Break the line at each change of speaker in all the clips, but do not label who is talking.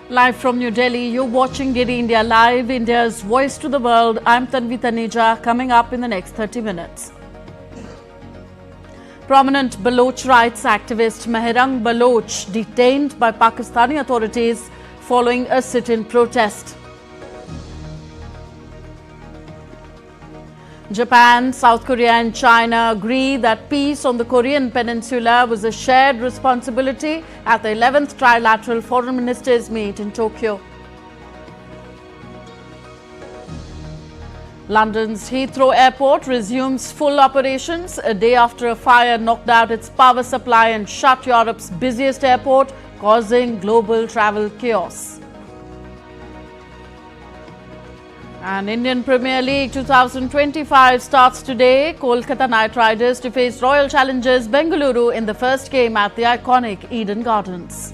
Live from New Delhi, you're watching Giri India Live, India's voice to the world. I'm Tanvi Taneja. Coming up in the next 30 minutes. Prominent Baloch rights activist Mehrang Baloch detained by Pakistani authorities following a sit-in protest. Japan, South Korea and China agree that peace on the Korean Peninsula was a shared responsibility at the 11th Trilateral Foreign Ministers meet in Tokyo. London's Heathrow Airport resumes full operations a day after a fire knocked out its power supply and shut Europe's busiest airport, causing global travel chaos. And Indian Premier League 2025 starts today. Kolkata Knight Riders to face Royal Challengers Bengaluru in the first game at the iconic Eden Gardens.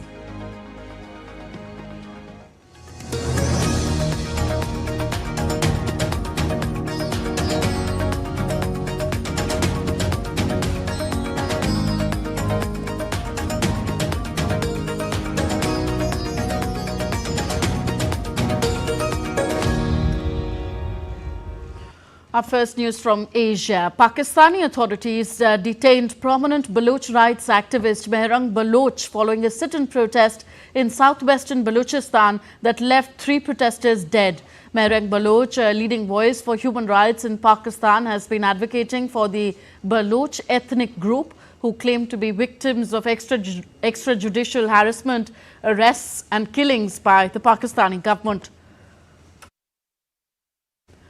Our first news from Asia. Pakistani authorities detained prominent Baloch rights activist Mehrang Baloch following a sit-in protest in southwestern Balochistan that left 3 protesters dead. Mehrang Baloch, a leading voice for human rights in Pakistan, has been advocating for the Baloch ethnic group who claim to be victims of extrajudicial harassment, arrests and killings by the Pakistani government.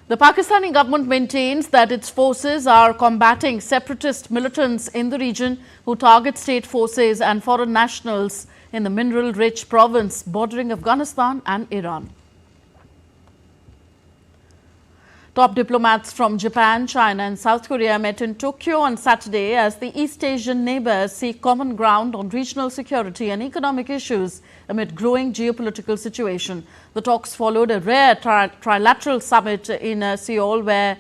The Pakistani government maintains that its forces are combating separatist militants in the region who target state forces and foreign nationals in the mineral-rich province bordering Afghanistan and Iran. Top diplomats from Japan, China and South Korea met in Tokyo on Saturday as the East Asian neighbors seek common ground on regional security and economic issues amid growing geopolitical situation. The talks followed a rare trilateral summit in Seoul where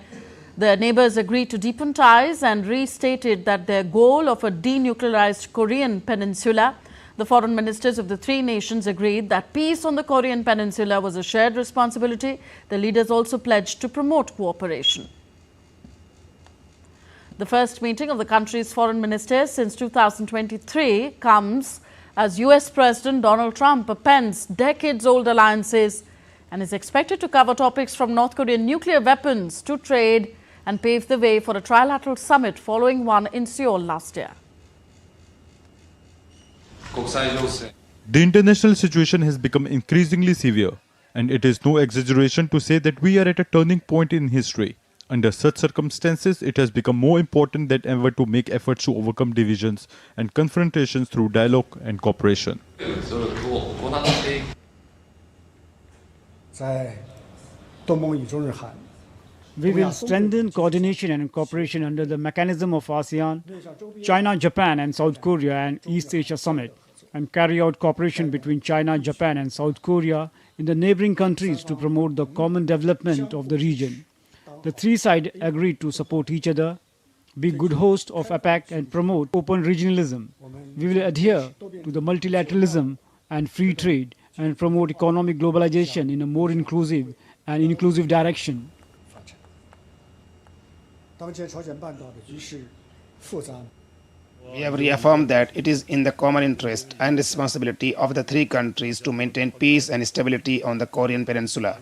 the neighbors agreed to deepen ties and restated that their goal of a denuclearized Korean peninsula. The foreign ministers of the 3 nations agreed that peace on the Korean Peninsula was a shared responsibility. The leaders also pledged to promote cooperation. The first meeting of the country's foreign ministers since 2023 comes as US President Donald Trump appends decades-old alliances and is expected to cover topics from North Korean nuclear weapons to trade and pave the way for a trilateral summit following one in Seoul last year.
The international situation has become increasingly severe, and it is no exaggeration to say that we are at a turning point in history. Under such circumstances, it has become more important than ever to make efforts to overcome divisions and confrontations through dialogue and cooperation.
We will strengthen coordination and cooperation under the mechanism of ASEAN, China, Japan and South Korea and East Asia Summit, and carry out cooperation between China, Japan and South Korea in the neighboring countries to promote the common development of the region. The 3 sides agreed to support each other, be good hosts of APEC and promote open regionalism. We will adhere to the multilateralism and free trade and promote economic globalization in a more inclusive direction.
We have reaffirmed that it is in the common interest and responsibility of the 3 countries to maintain peace and stability on the Korean Peninsula.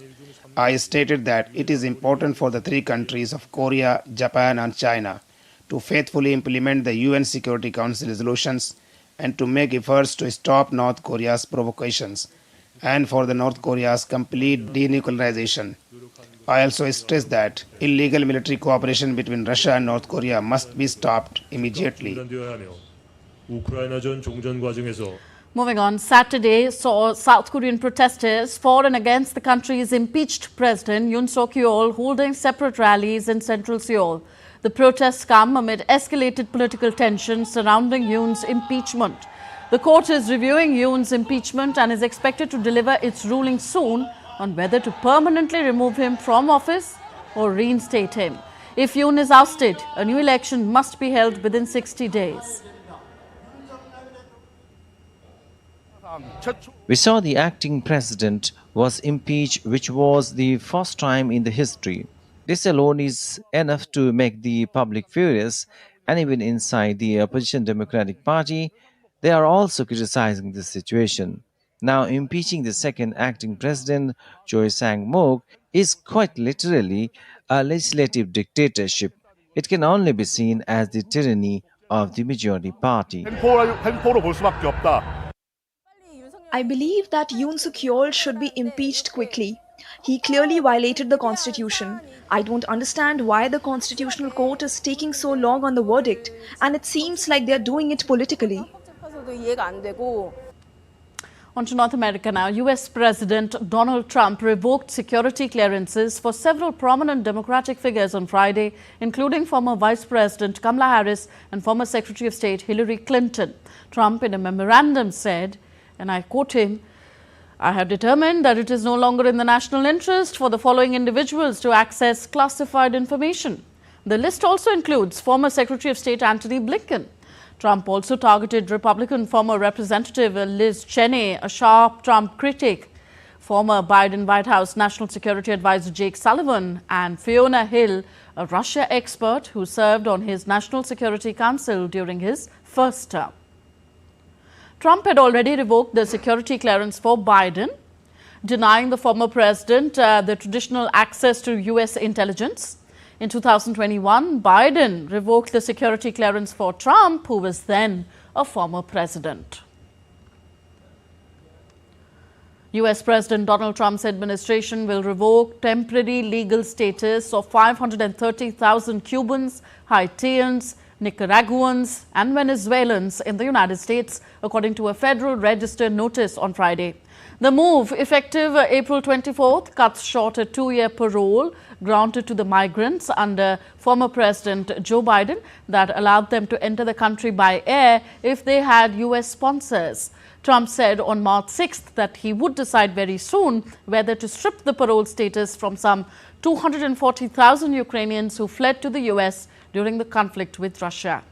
I stated that it is important for the 3 countries of Korea, Japan and China to faithfully implement the UN Security Council resolutions and to make efforts to stop North Korea's provocations and for the North Korea's complete denuclearization. I also stressed that illegal military cooperation between Russia and North Korea must be stopped immediately.
Moving on, Saturday saw South Korean protesters for and against the country's impeached president Yoon Suk-yeol holding separate rallies in central Seoul. The protests come amid escalated political tensions surrounding Yoon's impeachment. The court is reviewing Yoon's impeachment and is expected to deliver its ruling soon on whether to permanently remove him from office or reinstate him. If Yoon is ousted, a new election must be held within 60 days.
We saw the acting president was impeached, which was the first time in the history. This alone is enough to make the public furious, and even inside the opposition Democratic Party, they are also criticizing this situation. Now, impeaching the second acting president, Choi Sang-mok, is quite literally a legislative dictatorship. It can only be seen as the tyranny of the majority party.
횡포로 볼 수밖에 없다.
I believe that Yoon Suk-yeol should be impeached quickly. He clearly violated the constitution. I don't understand why the constitutional court is taking so long on the verdict, and it seems like they're doing it politically.
On to North America now. US President Donald Trump revoked security clearances for several prominent Democratic figures on Friday, including former Vice President Kamala Harris and former Secretary of State Hillary Clinton. Trump, in a memorandum, said, and I quote him, "I have determined that it is no longer in the national interest for the following individuals to access classified information." The list also includes former Secretary of State Antony Blinken. Trump also targeted Republican former Representative Liz Cheney, a sharp Trump critic, former Biden White House National Security Advisor Jake Sullivan, and Fiona Hill, a Russia expert who served on his National Security Council during his first term. Trump had already revoked the security clearance for Biden, denying the former president the traditional access to U.S. intelligence. In 2021, Biden revoked the security clearance for Trump, who was then a former president. U.S. President Donald Trump's administration will revoke temporary legal status of 530,000 Cubans, Haitians, Nicaraguans and Venezuelans in the United States, according to a Federal Register notice on Friday. The move, effective April 24th, cuts short a 2-year parole granted to the migrants under former President Joe Biden that allowed them to enter the country by air if they had U.S. sponsors. Trump said on March 6th that he would decide very soon whether to strip the parole status from some 240,000 Ukrainians who fled to the U.S. during the conflict with Russia.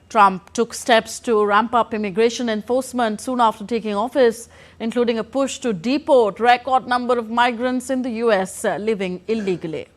Trump took steps to ramp up immigration enforcement soon after taking office, including a push to deport record number of migrants in the U.S. living illegally.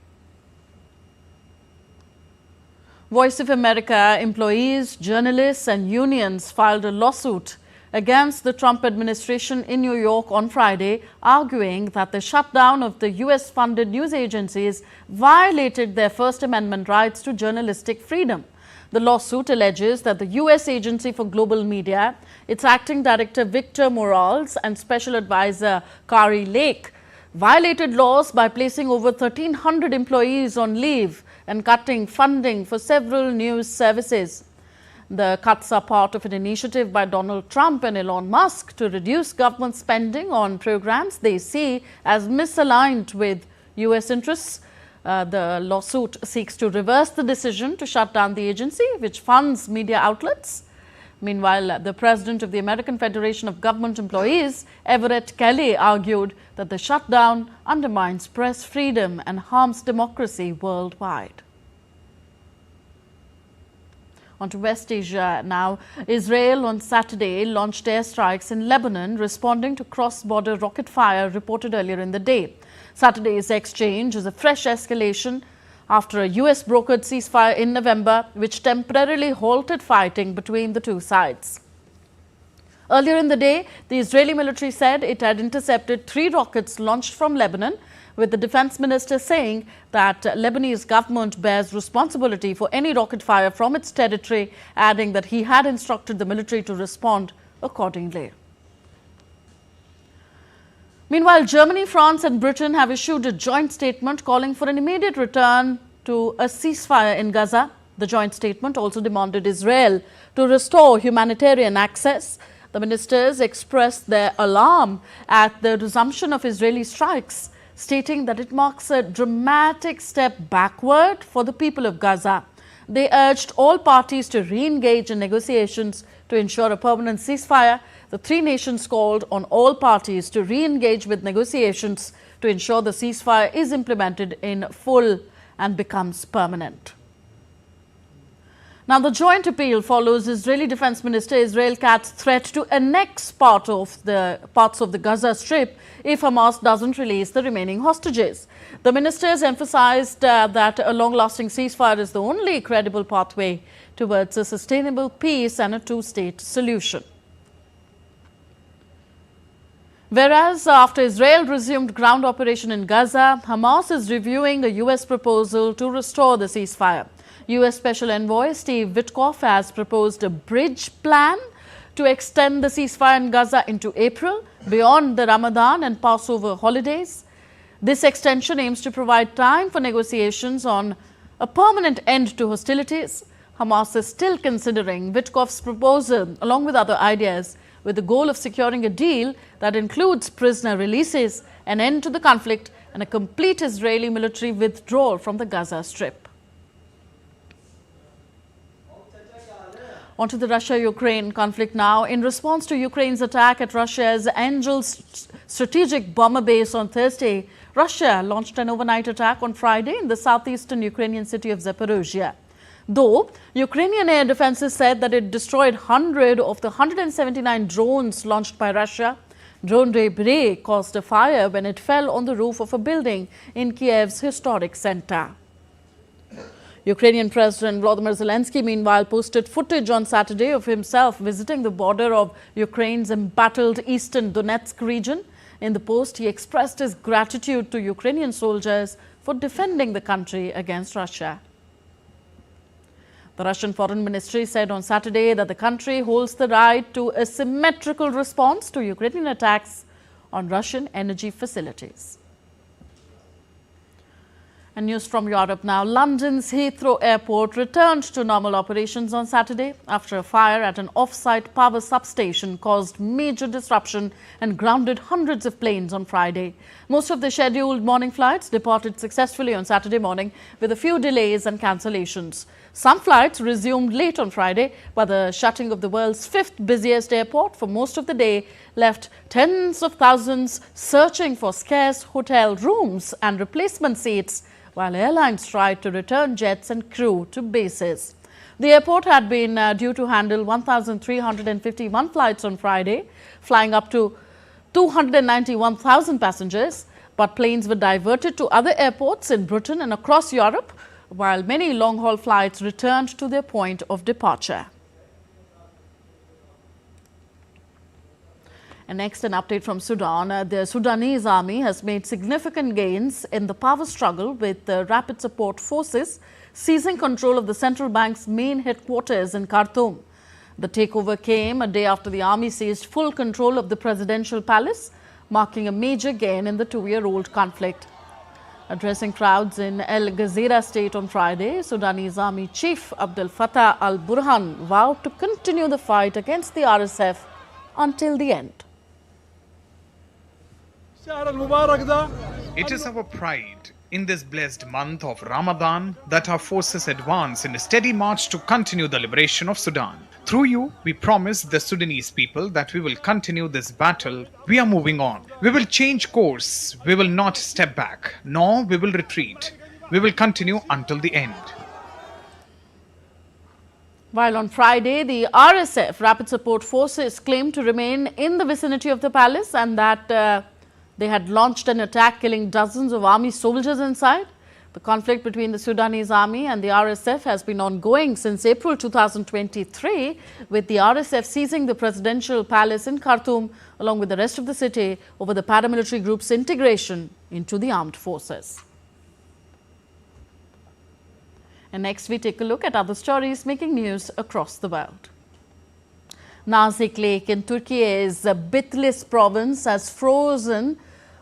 Voice of America employees, journalists and unions filed a lawsuit against the Trump administration in New York on Friday, arguing that the shutdown of the U.S.-funded news agencies violated their First Amendment rights to journalistic freedom. The lawsuit alleges that the U.S. Agency for Global Media, its acting director Victor Morales and special advisor Kari Lake violated laws by placing over 1,300 employees on leave and cutting funding for several news services. The cuts are part of an initiative by Donald Trump and Elon Musk to reduce government spending on programs they see as misaligned with U.S. interests. The lawsuit seeks to reverse the decision to shut down the agency, which funds media outlets. Meanwhile, the president of the American Federation of Government Employees, Everett Kelly, argued that the shutdown undermines press freedom and harms democracy worldwide. On to West Asia now. Israel on Saturday launched airstrikes in Lebanon, responding to cross-border rocket fire reported earlier in the day. Saturday's exchange is a fresh escalation after a U.S. brokered ceasefire in November, which temporarily halted fighting between the two sides. Earlier in the day, the Israeli military said it had intercepted 3 rockets launched from Lebanon, with the defense minister saying that Lebanese government bears responsibility for any rocket fire from its territory, adding that he had instructed the military to respond accordingly. Meanwhile, Germany, France and Britain have issued a joint statement calling for an immediate return to a ceasefire in Gaza. The joint statement also demanded Israel to restore humanitarian access. The ministers expressed their alarm at the resumption of Israeli strikes, stating that it marks a dramatic step backward for the people of Gaza. They urged all parties to re-engage in negotiations to ensure a permanent ceasefire. The 3 nations called on all parties to re-engage with negotiations to ensure the ceasefire is implemented in full and becomes permanent. Now, the joint appeal follows Israeli Defense Minister Israel Katz's threat to annex parts of the Gaza Strip if Hamas doesn't release the remaining hostages. The ministers emphasized that a long-lasting ceasefire is the only credible pathway towards a sustainable peace and a two-state solution. Whereas after Israel resumed ground operation in Gaza, Hamas is reviewing a U.S. proposal to restore the ceasefire. U.S. Special Envoy Steve Witkoff has proposed a bridge plan to extend the ceasefire in Gaza into April, beyond the Ramadan and Passover holidays. This extension aims to provide time for negotiations on a permanent end to hostilities. Hamas is still considering Witkoff's proposal along with other ideas, with the goal of securing a deal that includes prisoner releases, an end to the conflict, and a complete Israeli military withdrawal from the Gaza Strip. On to the Russia-Ukraine conflict now. In response to Ukraine's attack at Russia's Angel's strategic bomber base on Thursday, Russia launched an overnight attack on Friday in the southeastern Ukrainian city of Zaporozhye. Though Ukrainian air defenses said that it destroyed 100 of the 179 drones launched by Russia, drone debris caused a fire when it fell on the roof of a building in Kiev's historic center. Ukrainian President Volodymyr Zelensky, meanwhile, posted footage on Saturday of himself visiting the border of Ukraine's embattled eastern Donetsk region. In the post, he expressed his gratitude to Ukrainian soldiers for defending the country against Russia. The Russian Foreign Ministry said on Saturday that the country holds the right to a symmetrical response to Ukrainian attacks on Russian energy facilities. And news from Europe now. London's Heathrow Airport returned to normal operations on Saturday after a fire at an off-site power substation caused major disruption and grounded hundreds of planes on Friday. Most of the scheduled morning flights departed successfully on Saturday morning, with a few delays and cancellations. Some flights resumed late on Friday, but the shutting of the world's fifth busiest airport for most of the day left tens of thousands searching for scarce hotel rooms and replacement seats, while airlines tried to return jets and crew to bases. The airport had been due to handle 1,351 flights on Friday, flying up to 291,000 passengers, but planes were diverted to other airports in Britain and across Europe, while many long-haul flights returned to their point of departure. And next, an update from Sudan. The Sudanese army has made significant gains in the power struggle, with the rapid support forces seizing control of the central bank's main headquarters in Khartoum. The takeover came a day after the army seized full control of the presidential palace, marking a major gain in the two-year-old conflict. Addressing crowds in El Gezira state on Friday, Sudanese Army Chief Abdel Fattah al-Burhan vowed to continue the fight against the RSF until the end.
It is our pride in this blessed month of Ramadan that our forces advance in a steady march to continue the liberation of Sudan. Through you, we promise the Sudanese people that we will continue this battle. We are moving on. We will change course. We will not step back, nor we will retreat. We will continue until the end.
While on Friday, the RSF, Rapid Support Forces, claimed to remain in the vicinity of the palace and that they had launched an attack, killing dozens of army soldiers inside. The conflict between the Sudanese army and the RSF has been ongoing since April 2023, with the RSF seizing the presidential palace in Khartoum along with the rest of the city over the paramilitary group's integration into the armed forces. And next, we take a look at other stories making news across the world. Nazik Lake in Turkey's Bitlis province has frozen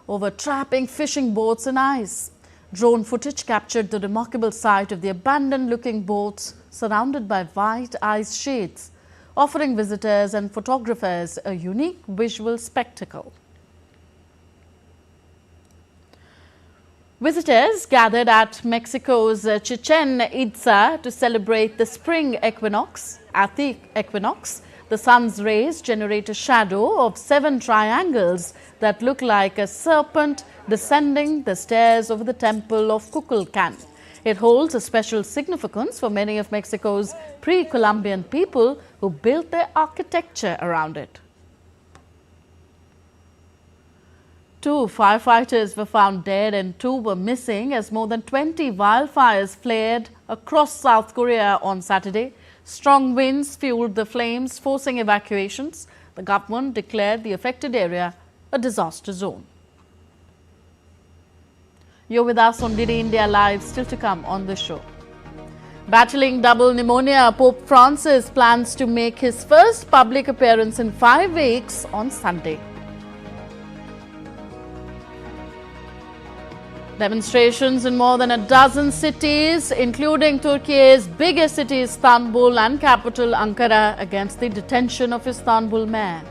over trapping fishing boats in ice. Drone footage captured the remarkable sight of the abandoned-looking boats surrounded by white ice sheets, offering visitors and photographers a unique visual spectacle. Visitors gathered at Mexico's Chichen Itza to celebrate the spring equinox. At the equinox, the sun's rays generate a shadow of 7 triangles that look like a serpent descending the stairs over the temple of Kukulkan. It holds a special significance for many of Mexico's pre-Columbian people who built their architecture around it. 2 firefighters were found dead and 2 were missing as more than 20 wildfires flared across South Korea on Saturday. Strong winds fueled the flames, forcing evacuations. The government declared the affected area a disaster zone. You're with us on DD India Live, still to come on the show. Battling double pneumonia, Pope Francis plans to make his first public appearance in 5 weeks on Sunday. Demonstrations in more than a dozen cities, including Turkey's biggest city Istanbul and capital Ankara, against the detention of Istanbul mayor.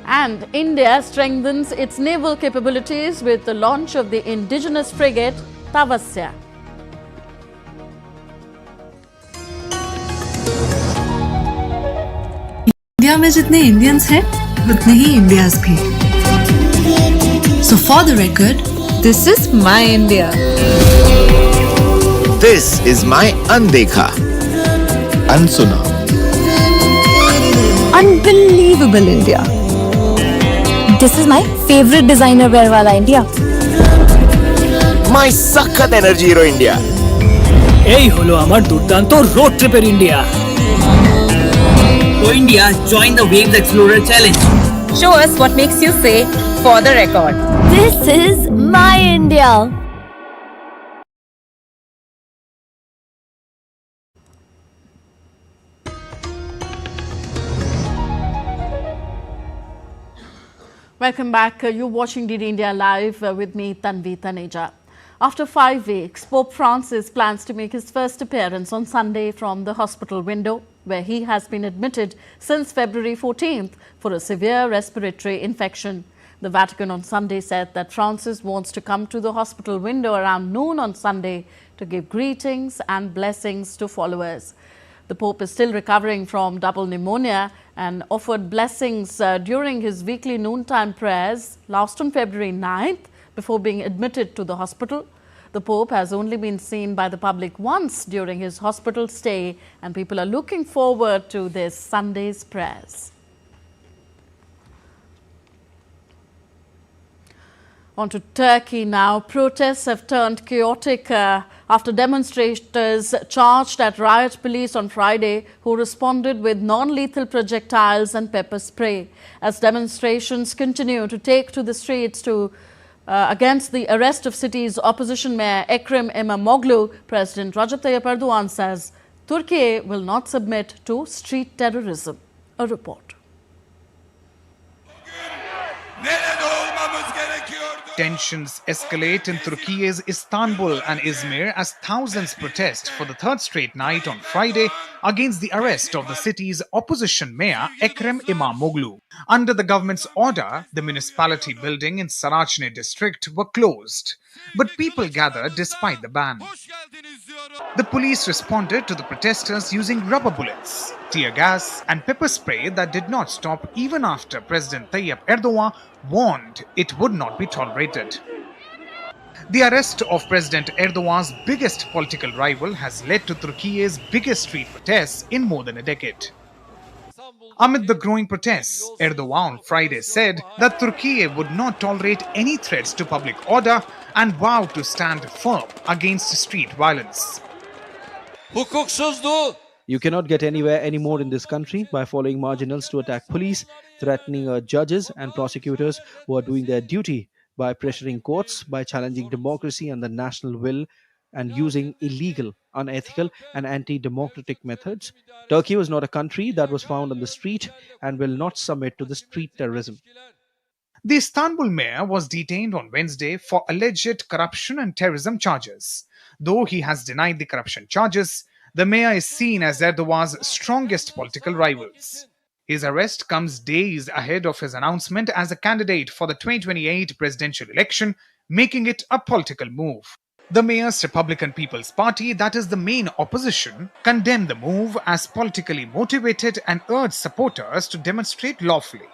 And India strengthens its naval capabilities with the launch of the indigenous frigate Tavasya.
India में जितने Indians हैं, उतने ही India's भी. So for the record, this is my India.
This is my Undekha. Unsuna.
Unbelievable India.
This is my favorite designer wear wala India.
My Sakhat Energy Hero India.
এই হলো আমার দুর্দান্ত road ট্রিপের India.
So India, join the Waves Explorer Challenge.
Show us what makes you say, for the record, this is my India.
Welcome back. You're watching DD India Live with me, Tanvi Taneja. After 5 weeks, Pope Francis plans to make his first appearance on Sunday from the hospital window, where he has been admitted since February 14th for a severe respiratory infection. The Vatican on Sunday said that Francis wants to come to the hospital window around noon on Sunday to give greetings and blessings to followers. The Pope is still recovering from double pneumonia and offered blessings during his weekly noontime prayers last on February 9th before being admitted to the hospital. The Pope has only been seen by the public once during his hospital stay, and people are looking forward to this Sunday's prayers. On to Turkey now. Protests have turned chaotic after demonstrators charged at riot police on Friday, who responded with non-lethal projectiles and pepper spray. As demonstrations continue to take to the streets against the arrest of city's opposition mayor Ekrem İmamoğlu, President Recep Tayyip Erdogan says Turkey will not submit to street terrorism. A report.
Tensions escalate in Turkey's Istanbul and Izmir as thousands protest for the third straight night on Friday against the arrest of the city's opposition mayor Ekrem İmamoğlu. Under the government's order, the municipality building in Saraçhane district were closed, but people gathered despite the ban. The police responded to the protesters using rubber bullets, tear gas and pepper spray that did not stop even after President Tayyip Erdogan warned it would not be tolerated. The arrest of President Erdogan's biggest political rival has led to Turkey's biggest street protests in more than a decade. Amid the growing protests, Erdogan on Friday said that Turkey would not tolerate any threats to public order and vowed to stand firm against street violence.
You cannot get anywhere anymore in this country by following marginals to attack police, threatening judges and prosecutors who are doing their duty, by pressuring courts, by challenging democracy and the national will, and using illegal, unethical and anti-democratic methods. Turkey was not a country that was found on the street and will not submit to the street terrorism.
The Istanbul mayor was detained on Wednesday for alleged corruption and terrorism charges. Though he has denied the corruption charges, the mayor is seen as Erdogan's strongest political rivals. His arrest comes days ahead of his announcement as a candidate for the 2028 presidential election, making it a political move. The mayor's Republican People's Party, that is the main opposition, condemned the move as politically motivated and urged supporters to demonstrate lawfully.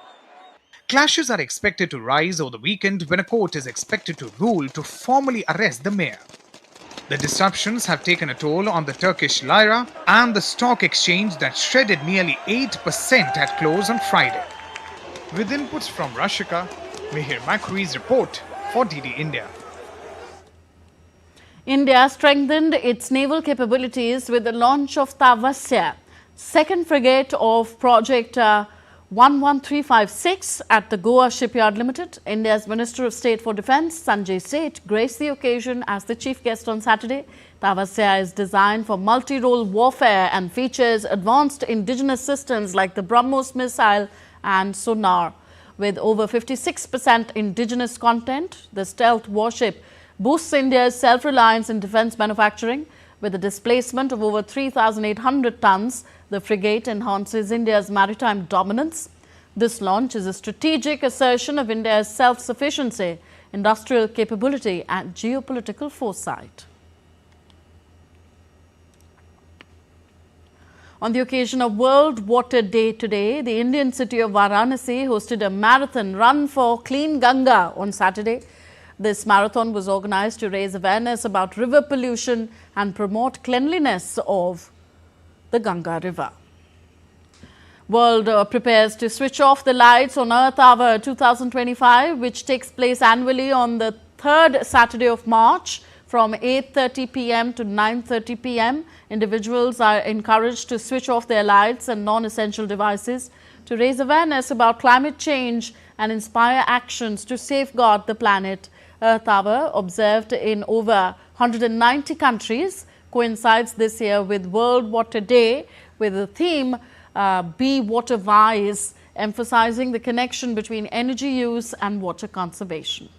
Clashes are expected to rise over the weekend when a court is expected to rule to formally arrest the mayor. The disruptions have taken a toll on the Turkish lira and the stock exchange that shredded nearly 8% at close on Friday. With inputs from Rashika, Mihir Makri's report for DD India.
India strengthened its naval capabilities with the launch of Tavasya, second frigate of Project 11356 at the Goa Shipyard Limited. India's Minister of State for Defence, Sanjay Seth, graced the occasion as the chief guest on Saturday. Tavasya is designed for multi-role warfare and features advanced indigenous systems like the BrahMos missile and sonar. With over 56% indigenous content, the stealth warship boosts India's self-reliance in defence manufacturing. With a displacement of over 3,800 tons, the frigate enhances India's maritime dominance. This launch is a strategic assertion of India's self-sufficiency, industrial capability and geopolitical foresight. On the occasion of World Water Day today, the Indian city of Varanasi hosted a marathon run for Clean Ganga on Saturday. This marathon was organized to raise awareness about river pollution and promote cleanliness of the Ganga River. World prepares to switch off the lights on Earth Hour 2025, which takes place annually on the third Saturday of March from 8:30 p.m. to 9:30 p.m. Individuals are encouraged to switch off their lights and non-essential devices to raise awareness about climate change and inspire actions to safeguard the planet. Earth Hour, observed in over 190 countries, coincides this year with World Water Day with the theme Be Water Wise, emphasizing the connection between energy use and water conservation.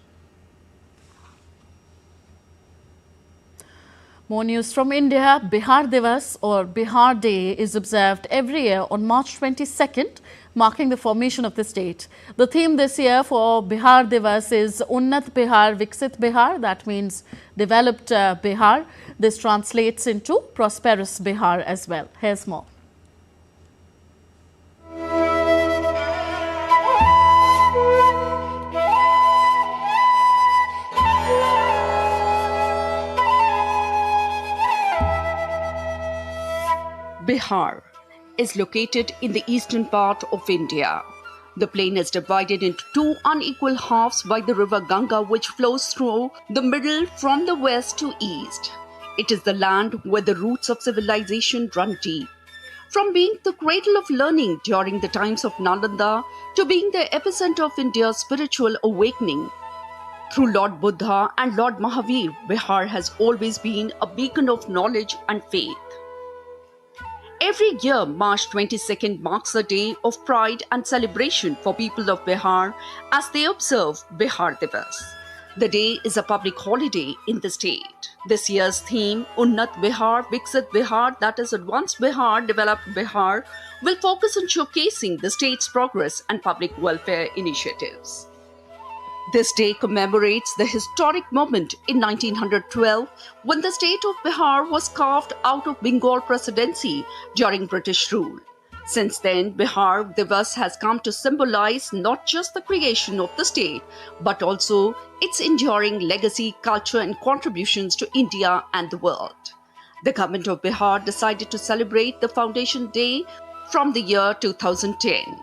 More news from India. Bihar Diwas or Bihar Day is observed every year on March 22nd, marking the formation of the state. The theme this year for Bihar Diwas is Unnat Bihar, Viksit Bihar. That means developed Bihar. This translates into prosperous Bihar as well. Here's more.
Bihar is located in the eastern part of India. The plain is divided into two unequal halves by the river Ganga, which flows through the middle from the west to east. It is the land where the roots of civilization run deep. From being the cradle of learning during the times of Nalanda to being the epicenter of India's spiritual awakening. Through Lord Buddha and Lord Mahavir, Bihar has always been a beacon of knowledge and faith. Every year, March 22nd marks a day of pride and celebration for people of Bihar as they observe Bihar Diwas. The day is a public holiday in the state. This year's theme, Unnat Bihar, Viksit Bihar, that is Advanced Bihar, Developed Bihar, will focus on showcasing the state's progress and public welfare initiatives. This day commemorates the historic moment in 1912 when the state of Bihar was carved out of Bengal presidency during British rule. Since then, Bihar Diwas has come to symbolize not just the creation of the state, but also its enduring legacy, culture, and contributions to India and the world. The government of Bihar decided to celebrate the Foundation Day from the year 2010.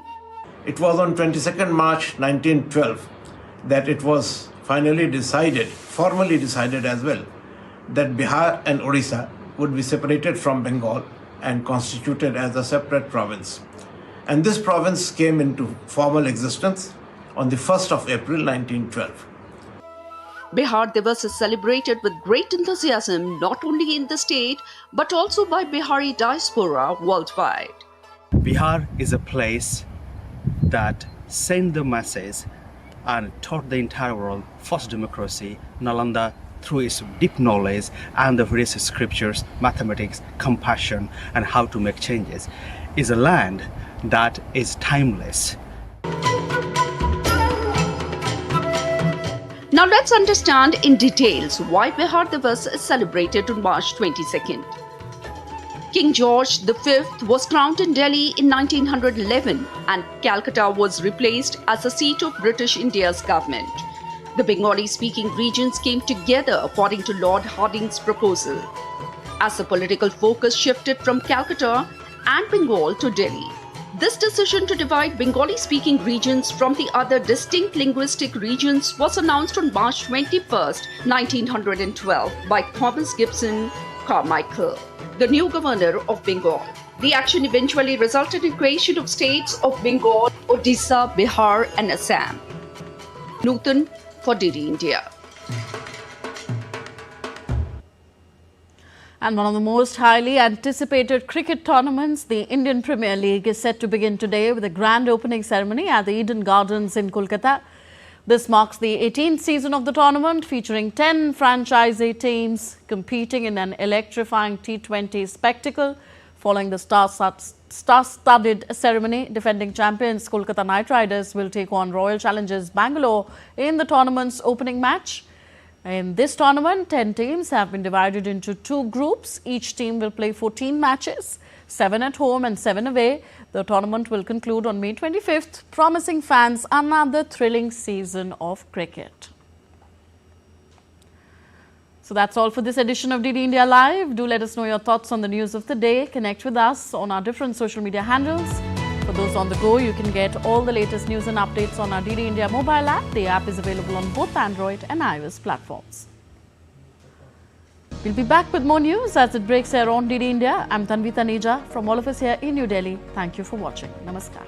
It was on 22nd March 1912 that it was finally decided, formally decided as well, that Bihar and Odisha would be separated from Bengal and constituted as a separate province. And this province came into formal existence on the 1st of April 1912.
Bihar Diwas is celebrated with great enthusiasm not only in the state but also by Bihari diaspora worldwide.
Bihar is a place that sent the message and taught the entire world first democracy, Nalanda, through its deep knowledge and the various scriptures, mathematics, compassion, and how to make changes, is a land that is timeless.
Now let's understand in details why Bihar Diwas is celebrated on March 22nd. King George V was crowned in Delhi in 1911 and Calcutta was replaced as the seat of British India's government. The Bengali-speaking regions came together according to Lord Hardinge's proposal. As the political focus shifted from Calcutta and Bengal to Delhi, this decision to divide Bengali-speaking regions from the other distinct linguistic regions was announced on March 21, 1912 by Thomas Gibson Carmichael, the new governor of Bengal. The action eventually resulted in creation of states of Bengal, Odisha, Bihar and Assam. Nutan for DD India.
And one of the most highly anticipated cricket tournaments, the Indian Premier League, is set to begin today with a grand opening ceremony at the Eden Gardens in Kolkata. This marks the 18th season of the tournament, featuring 10 franchisee teams competing in an electrifying T20 spectacle. Following the star-studded ceremony, defending champions Kolkata Knight Riders will take on Royal Challengers Bangalore in the tournament's opening match. In this tournament, 10 teams have been divided into 2 groups. Each team will play 14 matches, 7 at home and 7 away. The tournament will conclude on May 25th, promising fans another thrilling season of cricket. So that's all for this edition of DD India Live. Do let us know your thoughts on the news of the day. Connect with us on our different social media handles. For those on the go, you can get all the latest news and updates on our DD India mobile app. The app is available on both Android and iOS platforms. We'll be back with more news as it breaks here on DD India. I'm Tanvi Taneja. From all of us here in New Delhi, thank you for watching. Namaskar.